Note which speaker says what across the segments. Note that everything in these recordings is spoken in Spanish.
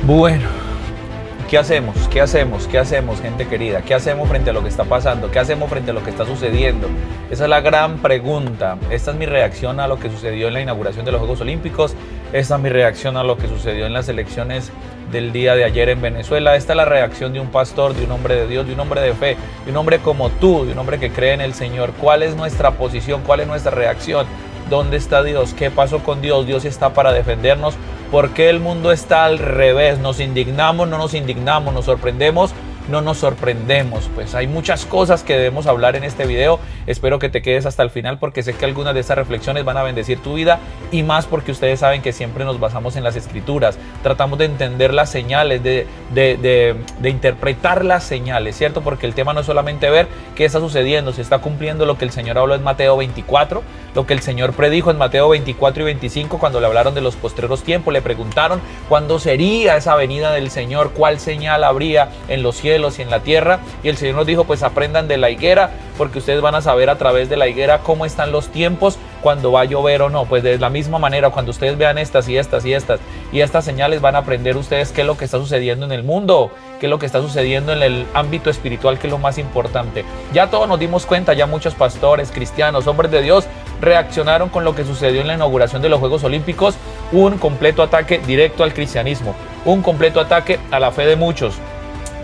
Speaker 1: Bueno, ¿qué hacemos? ¿Qué hacemos? ¿Qué hacemos, gente querida? ¿Qué hacemos frente a lo que está pasando? ¿Qué hacemos frente a lo que está sucediendo? Esa es la gran pregunta. Esta es mi reacción a lo que sucedió en la inauguración de los Juegos Olímpicos. Esta es mi reacción a lo que sucedió en las elecciones del día de ayer en Venezuela. Esta es la reacción de un pastor, de un hombre de Dios, de un hombre de fe, de un hombre como tú, de un hombre que cree en el Señor. ¿Cuál es nuestra posición? ¿Cuál es nuestra reacción? ¿Dónde está Dios? ¿Qué pasó con Dios? Dios está para defendernos. ¿Por qué el mundo está al revés? ¿Nos indignamos? ¿No nos indignamos? ¿Nos sorprendemos? No nos sorprendemos. Pues hay muchas cosas que debemos hablar en este video. Espero que te quedes hasta el final porque sé que algunas de estas reflexiones van a bendecir tu vida, y más porque ustedes saben que siempre nos basamos en las escrituras. Tratamos de entender las señales, de interpretar las señales, ¿cierto? Porque el tema no es solamente ver qué está sucediendo, se está cumpliendo lo que el Señor habló en Mateo 24, lo que el Señor predijo en Mateo 24 y 25 cuando le hablaron de los postreros tiempos. Le preguntaron cuándo sería esa venida del Señor, cuál señal habría en los cielos y en la tierra, y el Señor nos dijo: pues aprendan de la higuera, porque ustedes van a saber a través de la higuera cómo están los tiempos, cuando va a llover o no. Pues de la misma manera, cuando ustedes vean estas señales, van a aprender ustedes qué es lo que está sucediendo en el mundo, qué es lo que está sucediendo en el ámbito espiritual, que es lo más importante. Ya todos nos dimos cuenta, ya muchos pastores, cristianos, hombres de Dios reaccionaron con lo que sucedió en la inauguración de los Juegos Olímpicos. Un completo ataque directo al cristianismo, un completo ataque a la fe de muchos.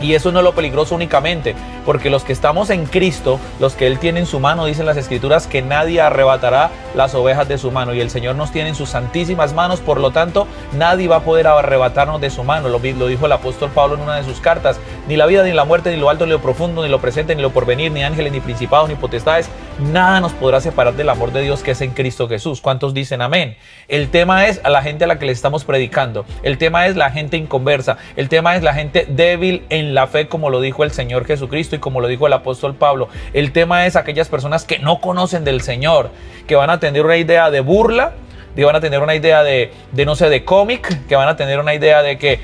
Speaker 1: Y eso no es lo peligroso únicamente, porque los que estamos en Cristo, los que Él tiene en su mano, dicen las Escrituras que nadie arrebatará las ovejas de su mano, y el Señor nos tiene en sus santísimas manos. Por lo tanto, nadie va a poder arrebatarnos de su mano. Lo dijo el apóstol Pablo en una de sus cartas: ni la vida, ni la muerte, ni lo alto, ni lo profundo, ni lo presente, ni lo porvenir, ni ángeles, ni principados, ni potestades, nada nos podrá separar del amor de Dios que es en Cristo Jesús. ¿Cuántos dicen amén? El tema es a la gente a la que le estamos predicando, el tema es la gente inconversa, el tema es la gente débil en la fe, como lo dijo el Señor Jesucristo y como lo dijo el apóstol Pablo. El tema es aquellas personas que no conocen del Señor, que van a tener una idea de burla, que van a tener una idea de cómic, que van a tener una idea de que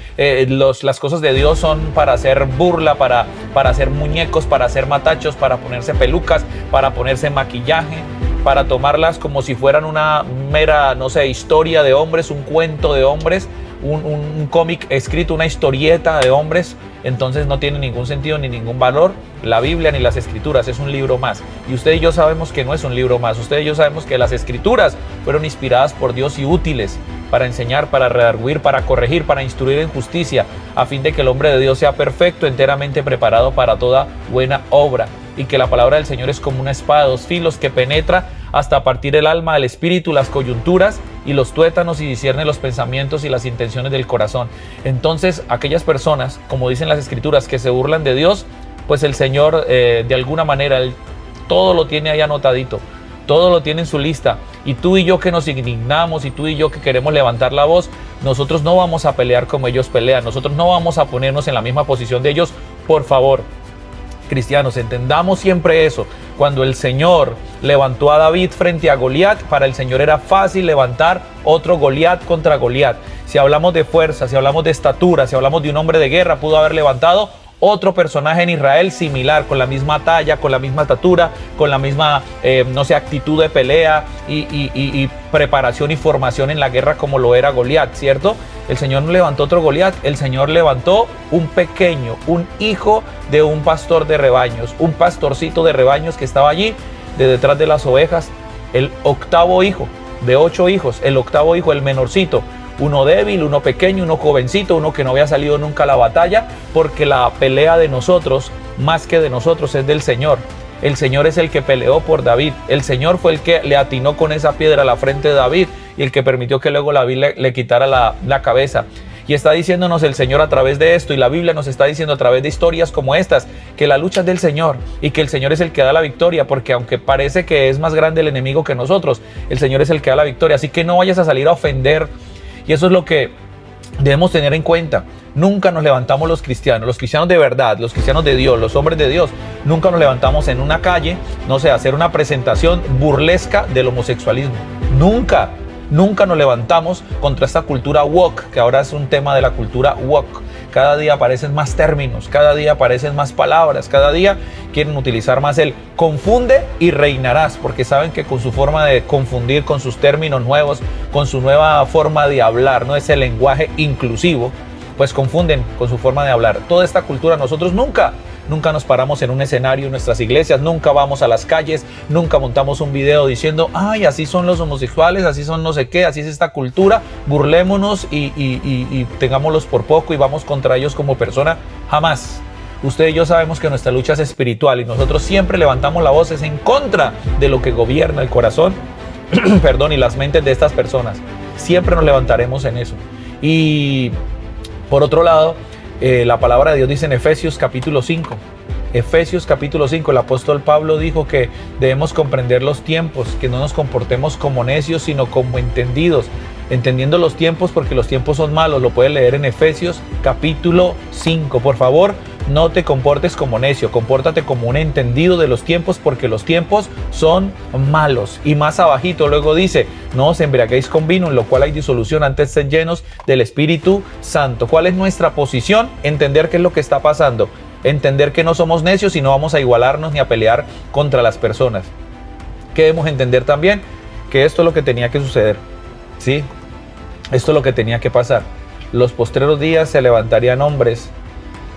Speaker 1: las cosas de Dios son para hacer burla, para hacer muñecos, para hacer matachos, para ponerse pelucas, para ponerse maquillaje, para tomarlas como si fueran una mera, historia de hombres, un cuento de hombres, un cómic escrito, una historieta de hombres. Entonces no tiene ningún sentido ni ningún valor. La Biblia ni las Escrituras es un libro más, y usted y yo sabemos que no es un libro más. Usted y yo sabemos que las Escrituras fueron inspiradas por Dios y útiles para enseñar, para redarguir, para corregir, para instruir en justicia, a fin de que el hombre de Dios sea perfecto, enteramente preparado para toda buena obra. Y que la palabra del Señor es como una espada de dos filos que penetra hasta partir el alma, el espíritu, las coyunturas y los tuétanos, y discierne los pensamientos y las intenciones del corazón. Entonces, aquellas personas, como dicen las Escrituras, que se burlan de Dios, pues el Señor de alguna manera todo lo tiene ahí anotadito, todo lo tiene en su lista. Y tú y yo que nos indignamos, y tú y yo que queremos levantar la voz, nosotros no vamos a pelear como ellos pelean, nosotros no vamos a ponernos en la misma posición de ellos. Por favor, cristianos, entendamos siempre eso. Cuando el Señor levantó a David frente a Goliat, para el Señor era fácil levantar otro Goliat contra Goliat. Si hablamos de fuerza, si hablamos de estatura, si hablamos de un hombre de guerra, pudo haber levantado otro personaje en Israel similar, con la misma talla, con la misma estatura, con la misma, actitud de pelea y preparación y formación en la guerra, como lo era Goliat, ¿cierto? El Señor no levantó otro Goliat, el Señor levantó un pequeño, un hijo de un pastor de rebaños, un pastorcito de rebaños que estaba allí de detrás de las ovejas, el octavo hijo de 8 hijos, el octavo hijo, el menorcito. Uno débil, uno pequeño, uno jovencito, uno que no había salido nunca a la batalla, porque la pelea de nosotros, más que de nosotros, es del Señor. El Señor es el que peleó por David. El Señor fue el que le atinó con esa piedra a la frente de David, y el que permitió que luego David le quitara la cabeza. Y está diciéndonos el Señor a través de esto, y la Biblia nos está diciendo a través de historias como estas, que la lucha es del Señor y que el Señor es el que da la victoria, porque aunque parece que es más grande el enemigo que nosotros, el Señor es el que da la victoria. Así que no vayas a salir a ofender. Y eso es lo que debemos tener en cuenta. Nunca nos levantamos los cristianos de verdad, los cristianos de Dios, los hombres de Dios, nunca nos levantamos en una calle, a hacer una presentación burlesca del homosexualismo. Nunca nos levantamos contra esta cultura woke, que ahora es un tema de la cultura woke. Cada día aparecen más términos, cada día aparecen más palabras, cada día quieren utilizar más el confunde y reinarás, porque saben que con su forma de confundir, con sus términos nuevos, con su nueva forma de hablar, no es el lenguaje inclusivo, pues confunden con su forma de hablar. Toda esta cultura, nosotros nunca nos paramos en un escenario en nuestras iglesias, nunca vamos a las calles, nunca montamos un video diciendo, ay, así son los homosexuales, así son no sé qué, así es esta cultura, burlémonos y tengámoslos por poco y vamos contra ellos como persona. Jamás. Usted y yo sabemos que nuestra lucha es espiritual y nosotros siempre levantamos la voz en contra de lo que gobierna el corazón perdón, y las mentes de estas personas. Siempre nos levantaremos en eso. Y por otro lado, la palabra de Dios dice en Efesios capítulo 5. Efesios capítulo 5, el apóstol Pablo dijo que debemos comprender los tiempos, que no nos comportemos como necios, sino como entendidos, entendiendo los tiempos porque los tiempos son malos. Lo puede leer en Efesios capítulo 5. Por favor, no te comportes como necio, compórtate como un entendido de los tiempos porque los tiempos son malos. Y más abajito luego dice, no os embriaguéis con vino, en lo cual hay disolución, antes sed llenos del Espíritu Santo. ¿Cuál es nuestra posición? Entender qué es lo que está pasando. Entender que no somos necios y no vamos a igualarnos ni a pelear contra las personas. ¿Qué debemos entender también? Que esto es lo que tenía que suceder. ¿Sí? Esto es lo que tenía que pasar. Los postreros días se levantarían hombres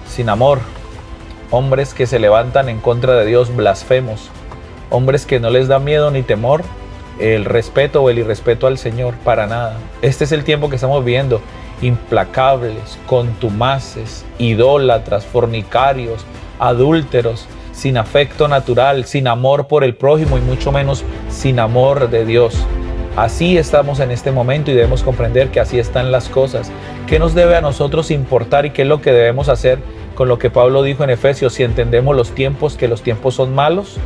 Speaker 1: sin amor, hombres que se levantan en contra de Dios, blasfemos, hombres que no les da miedo ni temor el respeto o el irrespeto al Señor, para nada. Este es el tiempo que estamos viviendo. Implacables, contumaces, idólatras, fornicarios, adúlteros, sin afecto natural, sin amor por el prójimo y mucho menos sin amor de Dios. Así estamos en este momento y debemos comprender que así están las cosas. ¿Qué nos debe a nosotros importar y qué es lo que debemos hacer con lo que Pablo dijo en Efesios? Si entendemos los tiempos, que los tiempos son malos,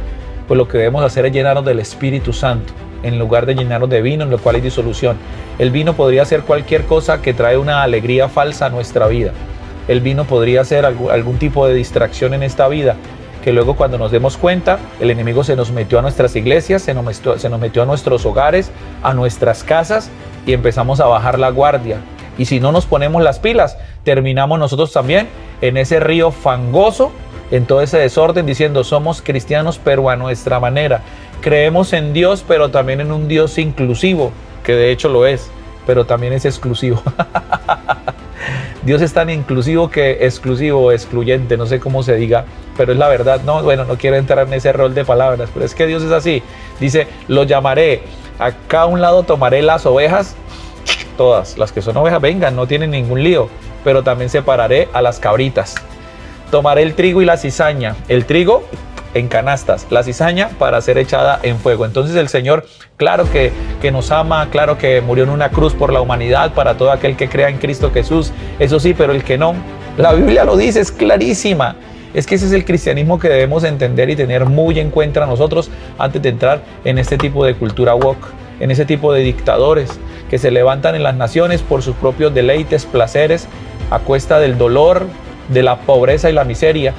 Speaker 1: pues lo que debemos hacer es llenarnos del Espíritu Santo, en lugar de llenarnos de vino, en lo cual hay disolución. El vino podría ser cualquier cosa que trae una alegría falsa a nuestra vida. El vino podría ser algún tipo de distracción en esta vida, que luego cuando nos demos cuenta, el enemigo se nos metió a nuestras iglesias, se nos metió a nuestros hogares, a nuestras casas, y empezamos a bajar la guardia. Y si no nos ponemos las pilas, terminamos nosotros también en ese río fangoso, en todo ese desorden, diciendo somos cristianos pero a nuestra manera. Creemos en Dios, pero también en un Dios inclusivo, que de hecho lo es, pero también es exclusivo. Dios es tan inclusivo que exclusivo o excluyente, no sé cómo se diga, pero es la verdad. No, bueno, no quiero entrar en ese rol de palabras, pero es que Dios es así. Dice, lo llamaré, acá a un lado tomaré las ovejas, todas las que son ovejas, vengan, no tienen ningún lío, pero también separaré a las cabritas. Tomaré el trigo y la cizaña, el trigo en canastas, la cizaña para ser echada en fuego. Entonces el Señor, claro que nos ama, claro que murió en una cruz por la humanidad, para todo aquel que crea en Cristo Jesús, eso sí, pero el que no, la Biblia lo dice, es clarísima. Es que ese es el cristianismo que debemos entender y tener muy en cuenta nosotros antes de entrar en este tipo de cultura woke, en ese tipo de dictadores que se levantan en las naciones por sus propios deleites, placeres, a cuesta del dolor, de la pobreza y la miseria,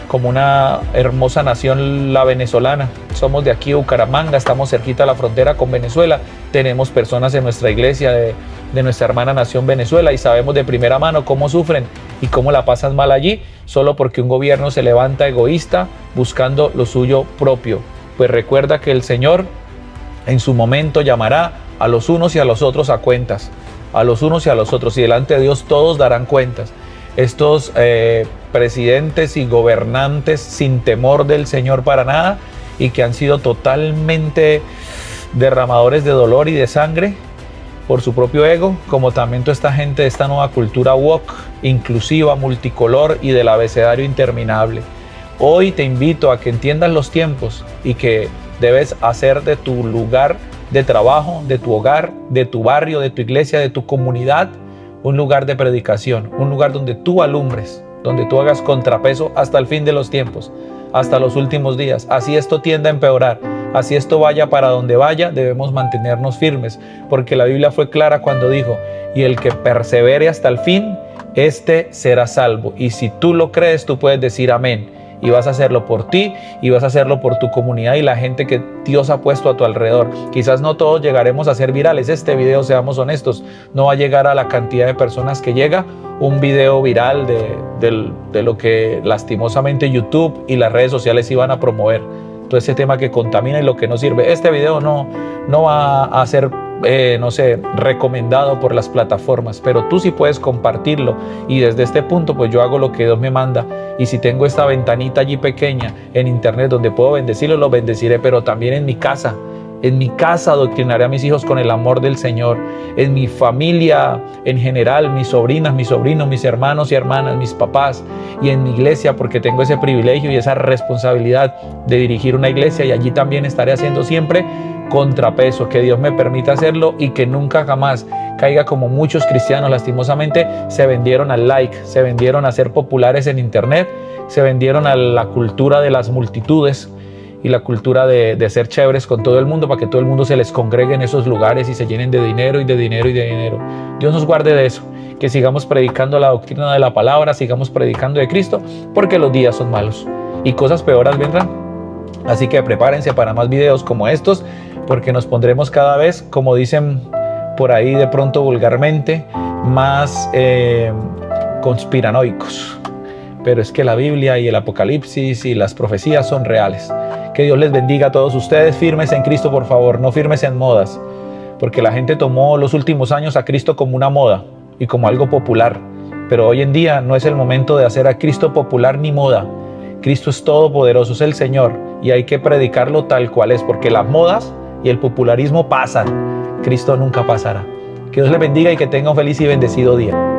Speaker 1: como una hermosa nación la venezolana. Somos de aquí, Bucaramanga, estamos cerquita a la frontera con Venezuela, tenemos personas en nuestra iglesia de nuestra hermana nación Venezuela y sabemos de primera mano cómo sufren y cómo la pasan mal allí, solo porque un gobierno se levanta egoísta buscando lo suyo propio. Pues recuerda que el Señor en su momento llamará a los unos y a los otros a cuentas, a los unos y a los otros, y delante de Dios todos darán cuentas. Estos presidentes y gobernantes sin temor del Señor para nada y que han sido totalmente derramadores de dolor y de sangre por su propio ego, como también toda esta gente de esta nueva cultura woke, inclusiva, multicolor y del abecedario interminable. Hoy te invito a que entiendas los tiempos y que debes hacer de tu lugar de trabajo, de tu hogar, de tu barrio, de tu iglesia, de tu comunidad, un lugar de predicación, un lugar donde tú alumbres, donde tú hagas contrapeso hasta el fin de los tiempos, hasta los últimos días. Así esto tienda a empeorar, así esto vaya para donde vaya, debemos mantenernos firmes, porque la Biblia fue clara cuando dijo, y el que persevere hasta el fin, este será salvo. Y si tú lo crees, tú puedes decir amén. Y vas a hacerlo por ti y vas a hacerlo por tu comunidad y la gente que Dios ha puesto a tu alrededor. Quizás no todos llegaremos a ser virales. Este video, seamos honestos, no va a llegar a la cantidad de personas que llega un video viral de lo que lastimosamente YouTube y las redes sociales iban a promover. Todo ese tema que contamina y lo que no sirve. Este video no va a ser no sé, recomendado por las plataformas, pero tú sí puedes compartirlo, y desde este punto pues yo hago lo que Dios me manda, y si tengo esta ventanita allí pequeña en internet donde puedo bendecirlo, lo bendeciré, pero también en mi casa. En mi casa adoctrinaré a mis hijos con el amor del Señor. En mi familia en general, mis sobrinas, mis sobrinos, mis hermanos y hermanas, mis papás. Y en mi iglesia, porque tengo ese privilegio y esa responsabilidad de dirigir una iglesia. Y allí también estaré haciendo siempre contrapeso. Que Dios me permita hacerlo y que nunca jamás caiga como muchos cristianos lastimosamente se vendieron al like, se vendieron a ser populares en internet, se vendieron a la cultura de las multitudes y la cultura de ser chéveres con todo el mundo para que todo el mundo se les congregue en esos lugares y se llenen de dinero y de dinero y de dinero. Dios nos guarde de eso, que sigamos predicando la doctrina de la palabra, sigamos predicando de Cristo, porque los días son malos y cosas peores vendrán. Así que prepárense para más videos como estos, porque nos pondremos cada vez, como dicen por ahí de pronto vulgarmente, más conspiranoicos. Pero es que la Biblia y el Apocalipsis y las profecías son reales. Que Dios les bendiga a todos ustedes. Firmes en Cristo, por favor, no firmes en modas, porque la gente tomó los últimos años a Cristo como una moda y como algo popular, pero hoy en día no es el momento de hacer a Cristo popular ni moda. Cristo es todopoderoso, es el Señor, y hay que predicarlo tal cual es, porque las modas y el popularismo pasan, Cristo nunca pasará. Que Dios les bendiga y que tenga un feliz y bendecido día.